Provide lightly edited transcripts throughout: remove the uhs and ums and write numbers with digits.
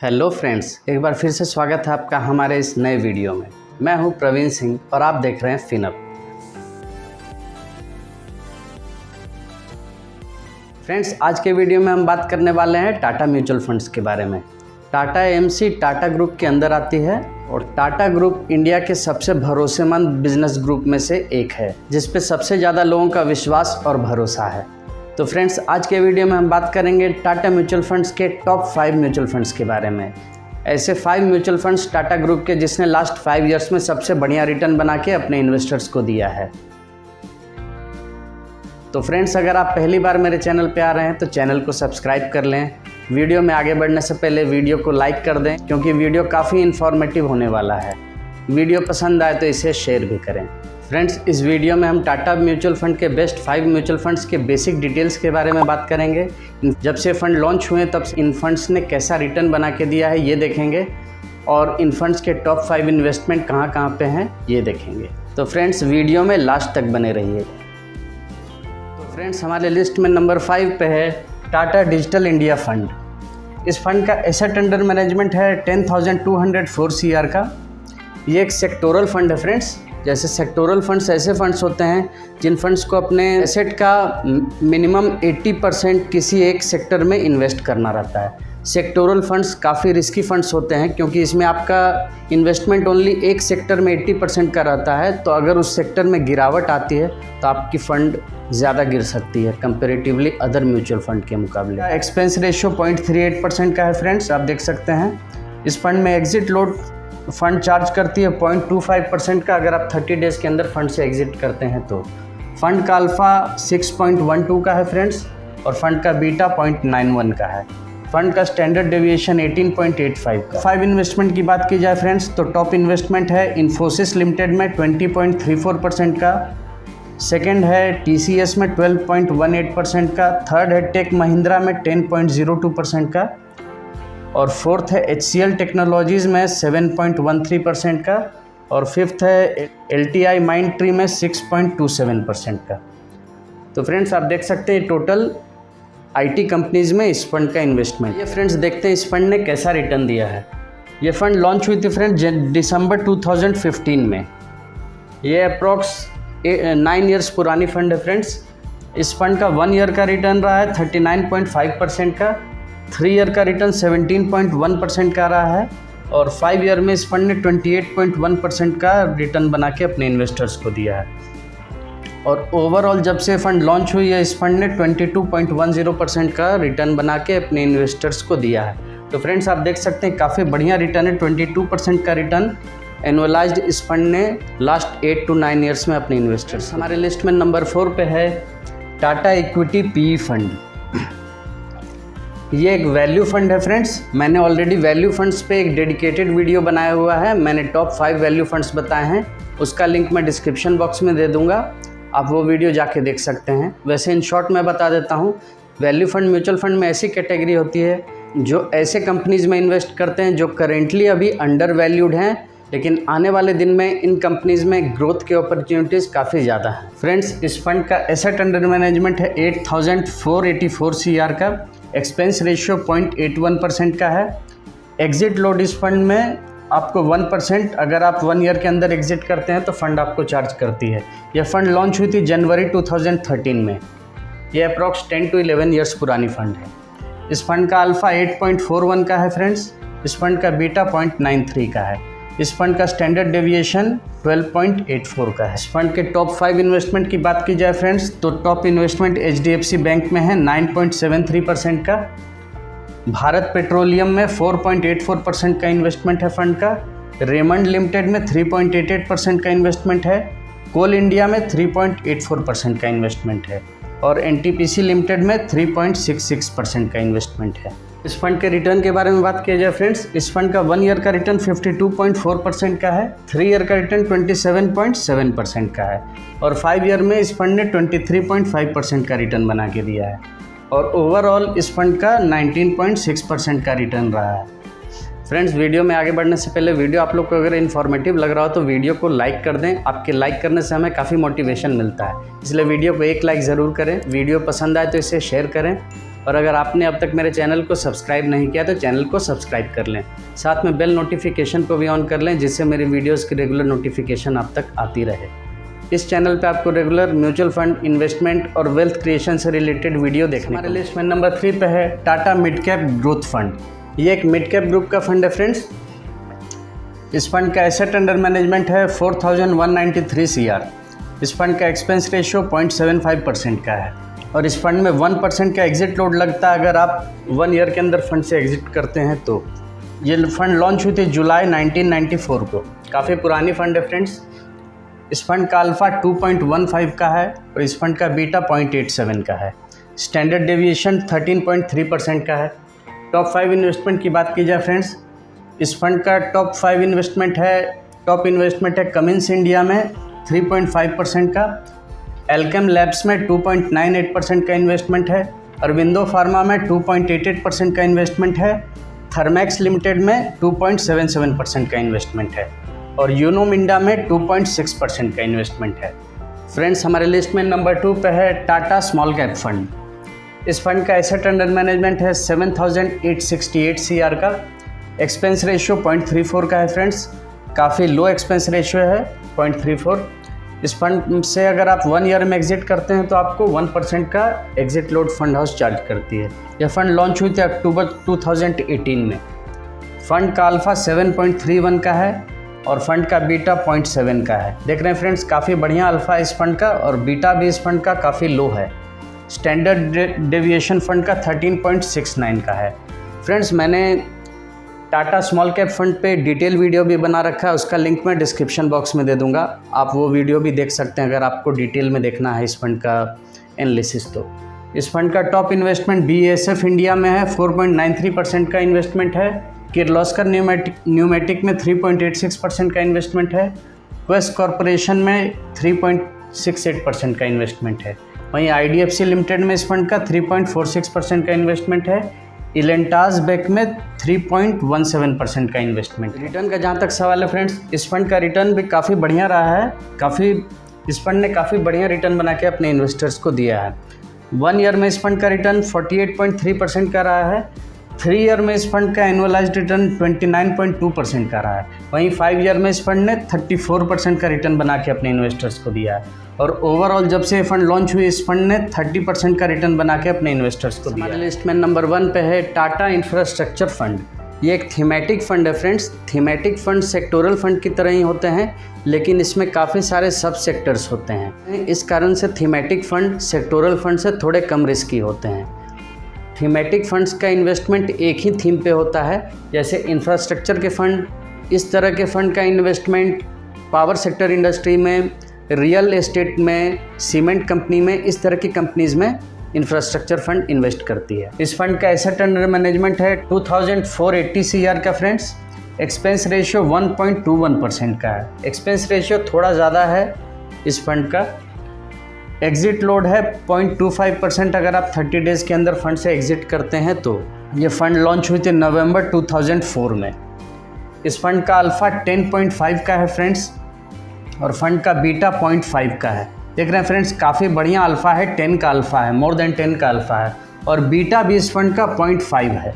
Hello friends, एक बार फिर से स्वागत है आपका हमारे इस नए वीडियो में। मैं हूं प्रवीण सिंह और आप देख रहे हैं फिनअप। फ्रेंड्स, आज के वीडियो में हम बात करने वाले हैं टाटा म्यूचुअल फंड्स के बारे में। टाटा एएमसी टाटा ग्रुप के अंदर आती है और टाटा ग्रुप इंडिया के सबसे भरोसेमंद बिजनेस ग्रुप में से एक है, जिस पे सबसे ज़्यादा लोगों का विश्वास और भरोसा है। तो फ्रेंड्स, आज के वीडियो में हम बात करेंगे टाटा म्यूचुअल फंड्स के टॉप 5 म्यूचुअल फंड्स के बारे में। ऐसे 5 म्यूचुअल फंड्स टाटा ग्रुप के जिसने लास्ट 5 इयर्स में सबसे बढ़िया रिटर्न बना के अपने इन्वेस्टर्स को दिया है। तो फ्रेंड्स, अगर आप पहली बार मेरे चैनल पे आ रहे हैं तो चैनल को सब्सक्राइब कर लें। वीडियो में आगे बढ़ने से पहले वीडियो को लाइक कर दें, क्योंकि वीडियो काफ़ी इन्फॉर्मेटिव होने वाला है। वीडियो पसंद आए तो इसे शेयर भी करें। फ्रेंड्स, इस वीडियो में हम टाटा म्यूचुअल फंड के बेस्ट 5 म्यूचुअल फंड्स के बेसिक डिटेल्स के बारे में बात करेंगे। जब से फंड लॉन्च हुए तब इन फंड्स ने कैसा रिटर्न बना के दिया है ये देखेंगे, और इन फंड्स के टॉप 5 इन्वेस्टमेंट कहाँ कहाँ पे हैं ये देखेंगे। तो फ्रेंड्स, वीडियो में लास्ट तक बने रहिए। तो फ्रेंड्स, हमारे लिस्ट में नंबर 5 पे है टाटा डिजिटल इंडिया फंड। इस फंड का एसेट अंडर मैनेजमेंट है 10,204 CR का। ये एक सेक्टोरल फंड है फ्रेंड्स। जैसे सेक्टोरल फंड्स ऐसे फंड्स होते हैं जिन फंड्स को अपने एसेट का मिनिमम 80% किसी एक सेक्टर में इन्वेस्ट करना रहता है। सेक्टोरल फंड्स काफ़ी रिस्की फंड्स होते हैं, क्योंकि इसमें आपका इन्वेस्टमेंट ओनली एक सेक्टर में 80% का रहता है। तो अगर उस सेक्टर में गिरावट आती है तो आपकी फ़ंड ज़्यादा गिर सकती है कंपेरेटिवली अदर म्यूचुअल फंड के मुकाबले। एक्सपेंस रेशियो 0.38% का है फ्रेंड्स, आप देख सकते हैं। इस फंड में एग्जिट लोड फंड चार्ज करती है 0.25% का, अगर आप 30 डेज़ के अंदर फंड से एग्जिट करते हैं तो। फंड का अल्फ़ा 6.12 का है फ्रेंड्स, और फंड का बीटा 0.91 का है। फंड का स्टैंडर्ड डेविएशन 18.85 का। 5 इन्वेस्टमेंट की बात की जाए फ्रेंड्स तो टॉप इन्वेस्टमेंट है इन्फोसिस लिमिटेड में 20.34% का। सेकेंड है TCS में 12.18% का। थर्ड है टेक महिंद्रा में 10.02% का। और फोर्थ है HCL टेक्नोलॉजीज़ में 7.13% का। और फिफ्थ है LTI माइंडट्री में 6.27% का। तो फ्रेंड्स, आप देख सकते हैं टोटल IT कंपनीज़ में इस फंड का इन्वेस्टमेंट। ये फ्रेंड्स देखते हैं इस फंड ने कैसा रिटर्न दिया है। ये फंड लॉन्च हुई थी फ्रेंड्स दिसंबर 2015 में। ये अप्रॉक्स 9 इयर्स पुरानी फंड है फ्रेंड्स। इस फंड का 1 ईयर का रिटर्न रहा है 39.5% का। 3 ईयर का रिटर्न 17.1% का रहा है, और 5 ईयर में इस फंड ने 28.1% का रिटर्न बना के अपने इन्वेस्टर्स को दिया है। और ओवरऑल जब से फंड लॉन्च हुई है इस फंड ने 22.10% का रिटर्न बना के अपने इन्वेस्टर्स को दिया है। तो फ्रेंड्स, आप देख सकते हैं काफ़ी बढ़िया रिटर्न है। 22% का रिटर्न एनुअलाइज्ड इस फंड ने लास्ट 8 to 9 ईयर्स में अपने इन्वेस्टर्स। हमारे लिस्ट में नंबर 4 पे है टाटा इक्विटी PE फंड। ये एक वैल्यू फंड है फ्रेंड्स। मैंने ऑलरेडी वैल्यू फंड्स पे एक डेडिकेटेड वीडियो बनाया हुआ है। मैंने टॉप 5 वैल्यू फंड्स बताए हैं, उसका लिंक मैं डिस्क्रिप्शन बॉक्स में दे दूंगा, आप वो वीडियो जाके देख सकते हैं। वैसे इन शॉर्ट मैं बता देता हूँ, वैल्यू फंड म्यूचुअल फंड में ऐसी कैटेगरी होती है जो ऐसे कंपनीज़ में इन्वेस्ट करते हैं जो करेंटली अभी अंडर वैल्यूड हैं, लेकिन आने वाले दिन में इन कंपनीज़ में ग्रोथ की अपॉर्चुनिटीज़ काफ़ी ज़्यादा हैं। फ्रेंड्स, इस फंड का एसेट अंडर मैनेजमेंट है 8,484 CR का। एक्सपेंस रेशियो 0.81% का है। एग्जिट लोड इस फंड में आपको 1%, अगर आप 1 ईयर के अंदर एग्जिट करते हैं तो फंड आपको चार्ज करती है। यह फंड लॉन्च हुई थी जनवरी 2013 में। यह अप्रॉक्स 10 to 11 ईयर्स पुरानी फंड है। इस फंड का अल्फ़ा 8.41 का है फ्रेंड्स। इस फंड का बीटा 0.93 का है। इस फंड का स्टैंडर्ड डेविएशन 12.84 का है। इस फंड के टॉप 5 इन्वेस्टमेंट की बात की जाए फ्रेंड्स तो टॉप इन्वेस्टमेंट HDFC बैंक में है 9.73% का। भारत पेट्रोलियम में 4.84% का इन्वेस्टमेंट है फंड का। रेमंड लिमिटेड में 3.88% का इन्वेस्टमेंट है। कोल इंडिया में 3.84% का इन्वेस्टमेंट है, और NTPC लिमिटेड में 3.66% का इन्वेस्टमेंट है। इस फंड के रिटर्न के बारे में बात किया जाए फ्रेंड्स, इस फंड का 1 ईयर का रिटर्न 52.4% का है। 3 ईयर का रिटर्न 27.7% का है, और 5 ईयर में इस फंड ने 23.5% का रिटर्न बना के दिया है। और ओवरऑल इस फंड का 19.6% का रिटर्न रहा है। फ्रेंड्स, वीडियो में आगे बढ़ने से पहले वीडियो आप लोग को अगर इन्फॉर्मेटिव लग रहा हो तो वीडियो को लाइक कर दें। आपके लाइक करने से हमें काफ़ी मोटिवेशन मिलता है, इसलिए वीडियो को एक लाइक ज़रूर करें। वीडियो पसंद आए तो इसे शेयर करें। और अगर आपने अब तक मेरे चैनल को सब्सक्राइब नहीं किया तो चैनल को सब्सक्राइब कर लें, साथ में बेल नोटिफिकेशन को भी ऑन कर लें, जिससे मेरी वीडियोस की रेगुलर नोटिफिकेशन आप तक आती रहे। इस चैनल पे आपको रेगुलर म्यूचुअल फंड, इन्वेस्टमेंट और वेल्थ क्रिएशन से रिलेटेड वीडियो देखने हमारे लिस्ट में नंबर 3 पे है Tata mid cap growth fund. ये एक मिड कैप ग्रुप का फंड है फ्रेंड्स। इस फंड का एसेट अंडर मैनेजमेंट है 4193 CR। इस फंड का एक्सपेंस रेशियो 0.75% का है और इस फंड में 1% का एग्जिट लोड लगता है अगर आप 1 ईयर के अंदर फंड से एग्जिट करते हैं तो। ये फंड लॉन्च हुई थी जुलाई 1994 को, काफ़ी पुरानी फंड है फ्रेंड्स। इस फंड का अल्फ़ा 2.15 का है और इस फंड का बीटा 0.87 का है। स्टैंडर्ड डेविएशन 13.3% का है। टॉप 5 इन्वेस्टमेंट की बात की जाए फ्रेंड्स, इस फंड का टॉप इन्वेस्टमेंट है कमिंस इंडिया में 3.5% का, एल्केम लैब्स में 2.98% का इन्वेस्टमेंट है, अरविंदो फार्मा में 2.88% का इन्वेस्टमेंट है, थर्मैक्स लिमिटेड में 2.77% का इन्वेस्टमेंट है और यूनो मिंडा में 2.6% का इन्वेस्टमेंट है। फ्रेंड्स, हमारे लिस्ट में नंबर 2 पे है टाटा स्मॉल कैप फंड। इस फंड का एसेट अंडर मैनेजमेंट है 7868 CR का। एक्सपेंस रेशियो 0.34 का है फ्रेंड्स, काफ़ी लो एक्सपेंस रेशियो है 0.34। इस फंड से अगर आप 1 ईयर में एग्जिट करते हैं तो आपको 1% का exit load fund house charge करती है। यह फंड लॉन्च हुई थी अक्टूबर 2018 में। फंड का अल्फ़ा 7.31 का है और फंड का बीटा 0.7 का है। देख रहे हैं फ्रेंड्स, काफ़ी बढ़िया अल्फ़ा इस फंड का और बीटा भी इस फंड का काफ़ी लो है। स्टैंडर्ड डेविएशन फंड का 13.69 का है। फ्रेंड्स, मैंने टाटा स्मॉल कैप फंड पे डिटेल वीडियो भी बना रखा है, उसका लिंक मैं डिस्क्रिप्शन बॉक्स में दे दूंगा, आप वो वीडियो भी देख सकते हैं अगर आपको डिटेल में देखना है इस फंड का एनालिसिस। तो इस फंड का टॉप इन्वेस्टमेंट BASF इंडिया में है, 4.93% का इन्वेस्टमेंट है। किर्लोस्कर न्यूमेटिक में 3.86% का इन्वेस्टमेंट है। क्वेस्ट कॉरपोरेशन में 3.68% का इन्वेस्टमेंट है। वहीं IDFC लिमिटेड में इस फंड का 3.46% का इन्वेस्टमेंट है। इलेंटास बैंक में 3.17% का इन्वेस्टमेंट। रिटर्न का जहाँ तक सवाल है फ्रेंड्स, इस फंड का रिटर्न भी काफ़ी बढ़िया रहा है। इस फंड ने काफ़ी बढ़िया रिटर्न बना के अपने इन्वेस्टर्स को दिया है। 1 ईयर में इस फंड का रिटर्न 48.3% का रहा है। 3 ईयर में इस फंड का एनुअलाइज्ड रिटर्न 29.2% का रहा है। वहीं 5 ईयर में इस फंड ने 34% का रिटर्न बना के अपने इन्वेस्टर्स को दिया है और ओवरऑल जब से ये फंड लॉन्च हुई इस फंड ने 30% का रिटर्न बना के अपने इन्वेस्टर्स को दिया। हमारे लिस्ट में नंबर 1 पे है टाटा इंफ्रास्ट्रक्चर फंड। ये एक थीमेटिक फंड है friends. Thematic fund sectoral fund की तरह ही होते हैं, लेकिन इसमें काफ़ी सारे सब सेक्टर्स होते हैं। इस कारण से थीमेटिक फंड सेक्टोरल फंड से थोड़े कम रिस्की होते हैं। थीमेटिक फंड्स का इन्वेस्टमेंट एक ही थीम पे होता है, जैसे इंफ्रास्ट्रक्चर के फंड। इस तरह के फंड का इन्वेस्टमेंट पावर सेक्टर इंडस्ट्री में, रियल एस्टेट में, सीमेंट कंपनी में, इस तरह की कंपनीज़ में इंफ्रास्ट्रक्चर फंड इन्वेस्ट करती है। इस फंड का एसेट अंडर मैनेजमेंट है 2480 CR का फ्रेंड्स। एक्सपेंस रेशियो 1.21% का है। एक्सपेंस रेशियो थोड़ा ज़्यादा है इस फंड का। एग्जिट लोड है 0.25% अगर आप 30 डेज़ के अंदर फंड से एग्जिट करते हैं तो। ये फंड लॉन्च हुई थी नवंबर 2004 में। इस फंड का अल्फ़ा 10.5 का है फ्रेंड्स और फंड का बीटा 0.5 का है। देख रहे हैं फ्रेंड्स, काफ़ी बढ़िया अल्फ़ा है, 10 का अल्फ़ा है, मोर देन 10 का अल्फ़ा है और बीटा भी इस फंड का 0.5 है।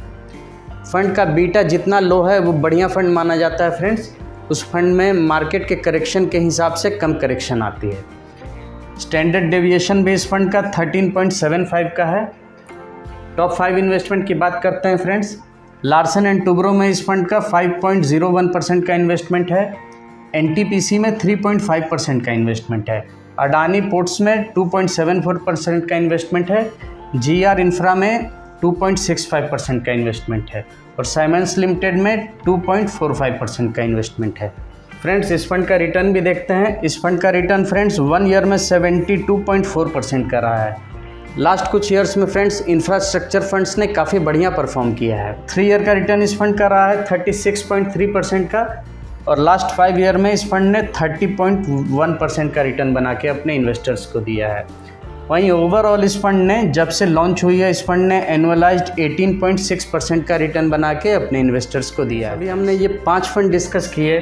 फंड का बीटा जितना लो है वो बढ़िया फंड माना जाता है फ्रेंड्स। उस फंड में मार्केट के करेक्शन के हिसाब से कम करेक्शन आती है। स्टैंडर्ड डेविएशन भी इस फंड का 13.75 का है। टॉप 5 इन्वेस्टमेंट की बात करते हैं फ्रेंड्स। लार्सन एंड टुब्रो में इस फंड का 5.01% का इन्वेस्टमेंट है। NTPC में 3.5% का इन्वेस्टमेंट है। अडानी पोर्ट्स में 2.74% का इन्वेस्टमेंट है। GR इंफ्रा में 2.65% का इन्वेस्टमेंट है और साइमेंस लिमिटेड में 2.45% का इन्वेस्टमेंट है। फ्रेंड्स, इस फंड का रिटर्न भी देखते हैं। इस फंड का रिटर्न फ्रेंड्स 1 ईयर में 72.4% का रहा है। लास्ट कुछ ईयर्स में फ्रेंड्स इंफ्रास्ट्रक्चर फंड्स ने काफ़ी बढ़िया परफॉर्म किया है। 3 ईयर का रिटर्न इस फंड का रहा है 36.3% का और लास्ट 5 ईयर में इस फंड ने 30.1% का रिटर्न बना के अपने इन्वेस्टर्स को दिया है। वहीं ओवरऑल इस फंड ने जब से लॉन्च हुई है इस फंड ने एनुअलाइज्ड 18.6% का रिटर्न बना के अपने इन्वेस्टर्स को दिया है। अभी हमने ये 5 फंड डिस्कस किए,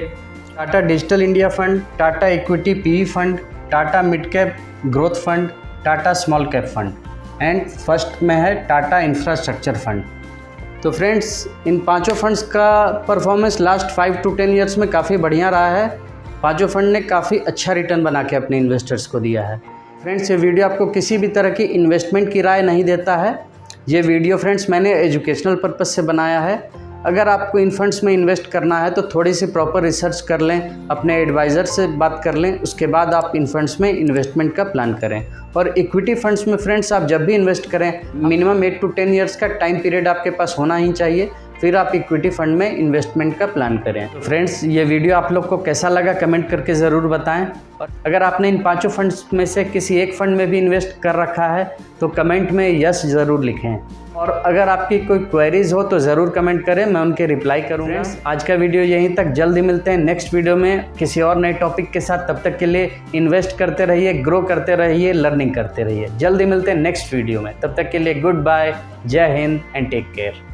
Tata digital India fund, Tata equity PE fund, Tata mid cap growth fund, Tata small cap fund. And first में है टाटा इंफ्रास्ट्रक्चर फंड। तो फ्रेंड्स, इन पांचों फंड्स का परफॉर्मेंस लास्ट 5 to 10 ईयर्स में काफ़ी बढ़िया रहा है। पांचों फंड ने काफ़ी अच्छा रिटर्न बना के अपने इन्वेस्टर्स को दिया है। फ्रेंड्स, ये वीडियो आपको किसी भी तरह की इन्वेस्टमेंट की राय नहीं देता है। ये वीडियो फ्रेंड्स मैंने एजुकेशनल पर्पज़ से बनाया है। अगर आपको इन फंड्स में इन्वेस्ट करना है तो थोड़ी सी प्रॉपर रिसर्च कर लें, अपने एडवाइज़र से बात कर लें, उसके बाद आप इन फंड्स में इन्वेस्टमेंट का प्लान करें। और इक्विटी फंड्स में फ्रेंड्स आप जब भी इन्वेस्ट करें, मिनिमम 8 to 10 ईयर्स का टाइम पीरियड आपके पास होना ही चाहिए, फिर आप इक्विटी फंड में इन्वेस्टमेंट का प्लान करें। तो फ्रेंड्स, ये वीडियो आप लोग को कैसा लगा कमेंट करके ज़रूर बताएं। और अगर आपने इन पांचों फंड्स में से किसी एक फंड में भी इन्वेस्ट कर रखा है तो कमेंट में यस ज़रूर लिखें। और अगर आपकी कोई क्वेरीज हो तो ज़रूर कमेंट करें, मैं उनके रिप्लाई करूँगा। आज का वीडियो यहीं तक, जल्दी मिलते हैं नेक्स्ट वीडियो में किसी और नए टॉपिक के साथ। तब तक के लिए इन्वेस्ट करते रहिए, ग्रो करते रहिए, लर्निंग करते रहिए। जल्दी मिलते हैं नेक्स्ट वीडियो में, तब तक के लिए गुड बाय, जय हिंद एंड टेक केयर।